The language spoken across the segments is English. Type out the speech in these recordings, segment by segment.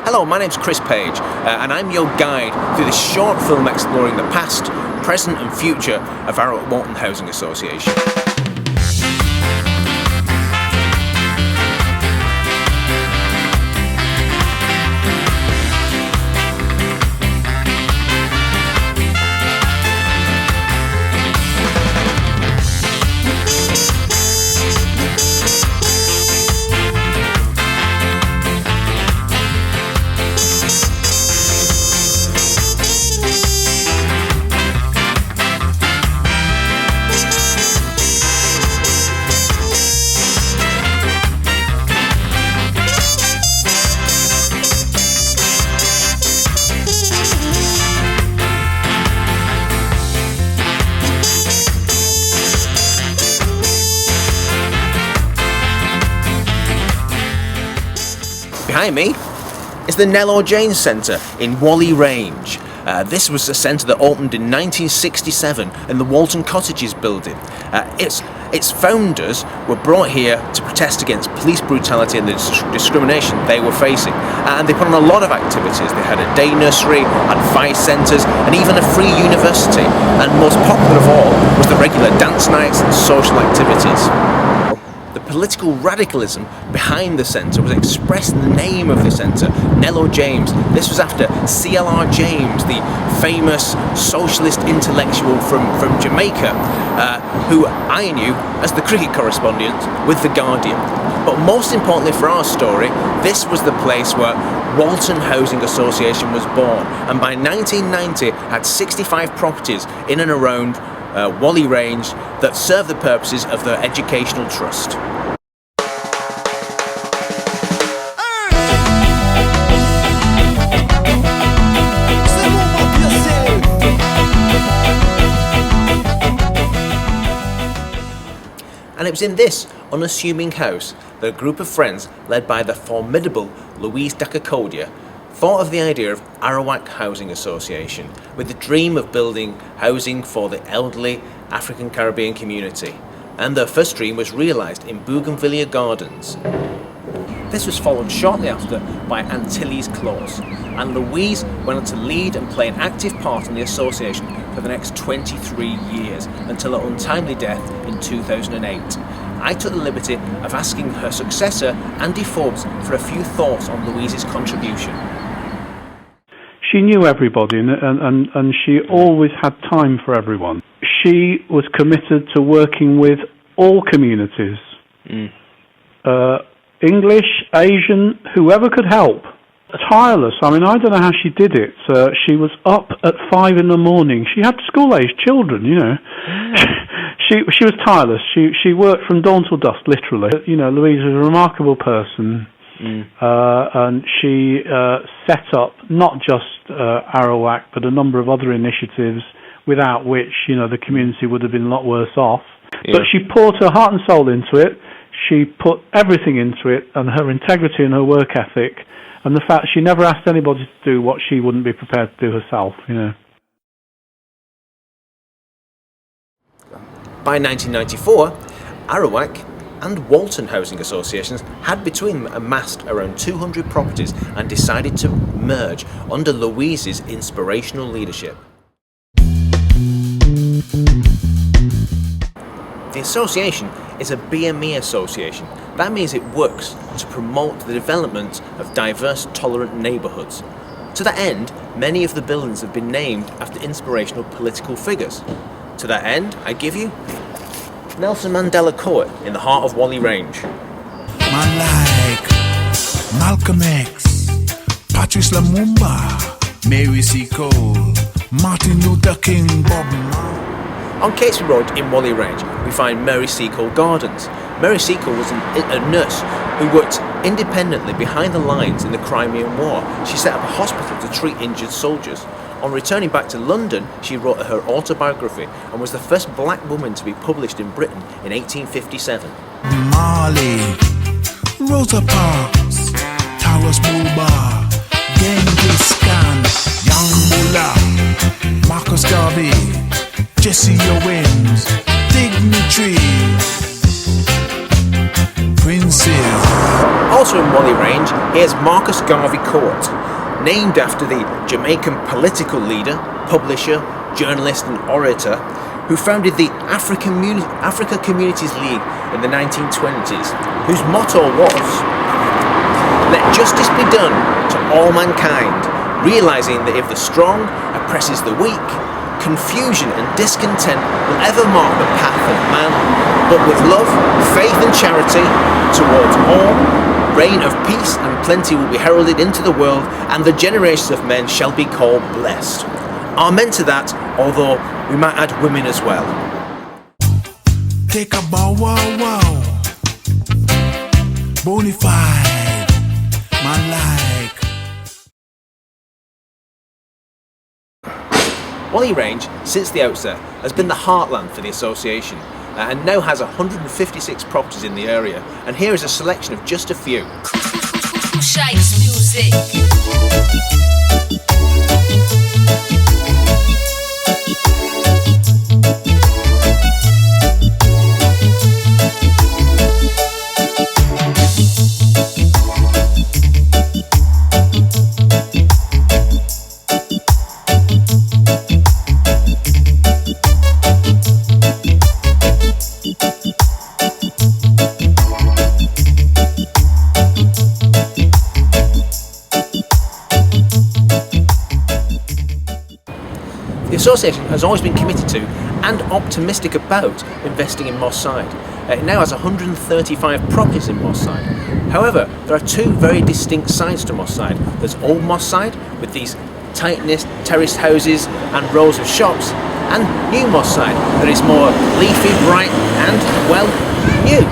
Hello, my name's Chris Page, and I'm your guide through this short film exploring the past, present and future of Arawak2 Housing Association. Behind me is the Nello James Centre in Whalley Range. This was a centre that opened in 1967 in the Walton Cottages building. Its founders were brought here to protest against police brutality and the discrimination they were facing. And they put on a lot of activities. They had a day nursery, had 5 centres, and even a free university. And most popular of all was the regular dance nights and social activities. The political radicalism behind the centre was expressed in the name of the centre, Nello James. This was after C.L.R. James, the famous socialist intellectual from Jamaica, who I knew as the cricket correspondent with The Guardian. But most importantly for our story, this was the place where Walton Housing Association was born, and by 1990 had 65 properties in and around Whalley Range that serve the purposes of the educational trust. And it was in this unassuming house that a group of friends led by the formidable Louise Dakakodia thought of the idea of Arawak Housing Association, with the dream of building housing for the elderly African Caribbean community. And their first dream was realised in Bougainvillea Gardens. This was followed shortly after by Antilles Close, and Louise went on to lead and play an active part in the association for the next 23 years, until her untimely death in 2008. I took the liberty of asking her successor, Andy Forbes, for a few thoughts on Louise's contribution. She knew everybody, and she always had time for everyone. She was committed to working with all communities. English, Asian, whoever could help. Tireless. I mean, I don't know how she did it. She was up at 5 in the morning. She had school-aged children, you know. She was tireless. She worked from dawn till dusk, literally. You know, Louise was a remarkable person. And she set up not just Arawak, but a number of other initiatives without which, you know, the community would have been a lot worse off. Yeah. But she poured her heart and soul into it. She put everything into it, and her integrity and her work ethic, and the fact she never asked anybody to do what she wouldn't be prepared to do herself, you know. By 1994, Arawak and Walton Housing Associations had between them amassed around 200 properties and decided to merge under Louise's inspirational leadership. The association is a BME association. That means it works to promote the development of diverse, tolerant neighbourhoods. To that end, many of the buildings have been named after inspirational political figures. To that end, I give you Nelson Mandela Court in the heart of Whalley Range. Man like Malcolm X, Patrice Lumumba, Mary Seacole, Martin Luther King, Bob Marley. On Catesby Road in Whalley Range, we find Mary Seacole Gardens. Mary Seacole was a nurse who worked independently behind the lines in the Crimean War. She set up a hospital to treat injured soldiers. On returning back to London, she wrote her autobiography and was the first black woman to be published in Britain in 1857. Marley, Rosa Parks, Taras Bulba, Genghis Khan, Young Mullah, Marcus Garvey, Jesse Owens, Dignitary, Princes. Also Also in Whalley Range, here's Marcus Garvey Court, named after the Jamaican political leader, publisher, journalist and orator who founded the Africa Communities League in the 1920s, whose motto was, "Let justice be done to all mankind, realising that if the strong oppresses the weak, confusion and discontent will ever mark the path of man, but with love, faith and charity towards all, reign of peace and plenty will be heralded into the world, and the generations of men shall be called blessed." Amen to that, although we might add women as well. Take a bow wow wow. Bonafide, man like. Whalley Range, since the outset, has been the heartland for the association and now has 156 properties in the area. And here is a selection of just a few. Shite's music. The association has always been committed to and optimistic about investing in Moss Side. It now has 135 properties in Moss Side. However, there are two very distinct sides to Moss Side. There's Old Moss Side with these tight-knit terraced houses and rows of shops, and New Moss Side that is more leafy, bright and, well, new.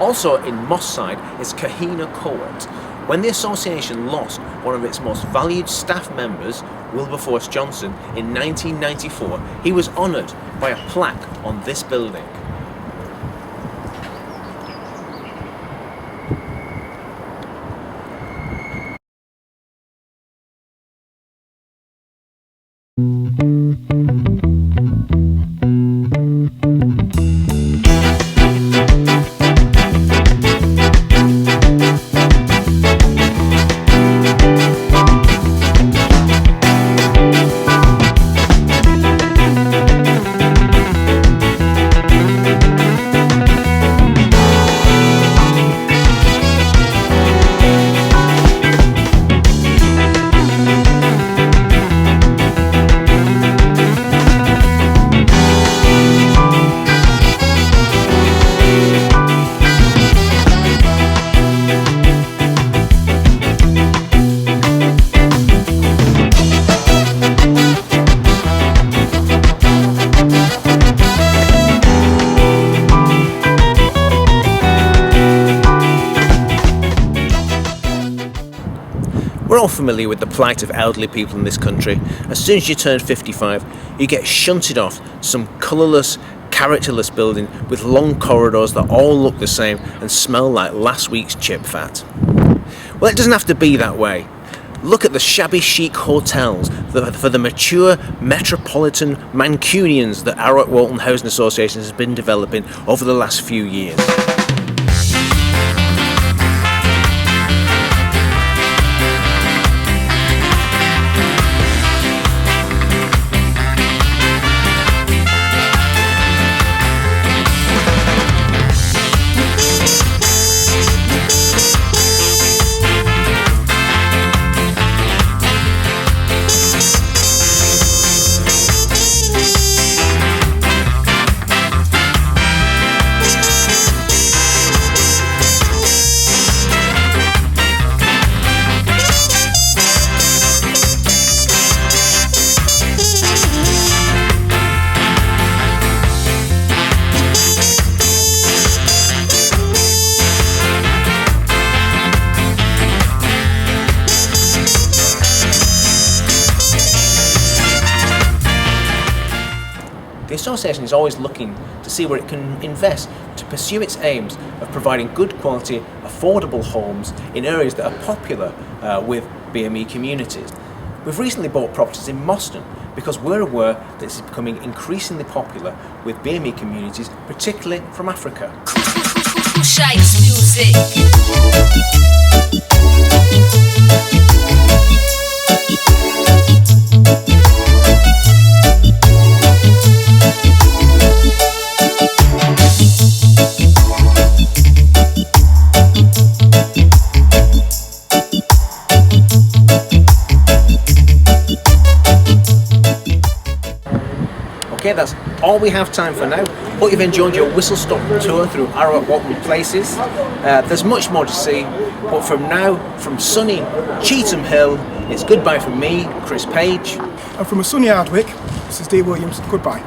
Also in Moss Side is Kahina Court. When the association lost one of its most valued staff members, Wilberforce Johnson, in 1994, he was honoured by a plaque on this building. We're all familiar with the plight of elderly people in this country. As soon as you turn 55, you get shunted off some colourless, characterless building with long corridors that all look the same and smell like last week's chip fat. Well, it doesn't have to be that way. Look at the shabby chic hotels for the mature metropolitan Mancunians that Arawak2 Housing Association has been developing over the last few years. The association is always looking to see where it can invest to pursue its aims of providing good quality, affordable homes in areas that are popular with BME communities. We've recently bought properties in Moston because we're aware that this is becoming increasingly popular with BME communities, particularly from Africa. Shapes music. Okay, that's all we have time for now. Hope you've enjoyed your whistle-stop tour through Arawak2 places. There's much more to see, but from now, from sunny Cheetham Hill, it's goodbye from me, Chris Page. And from a sunny Hardwick, this is Dee Williams. Goodbye.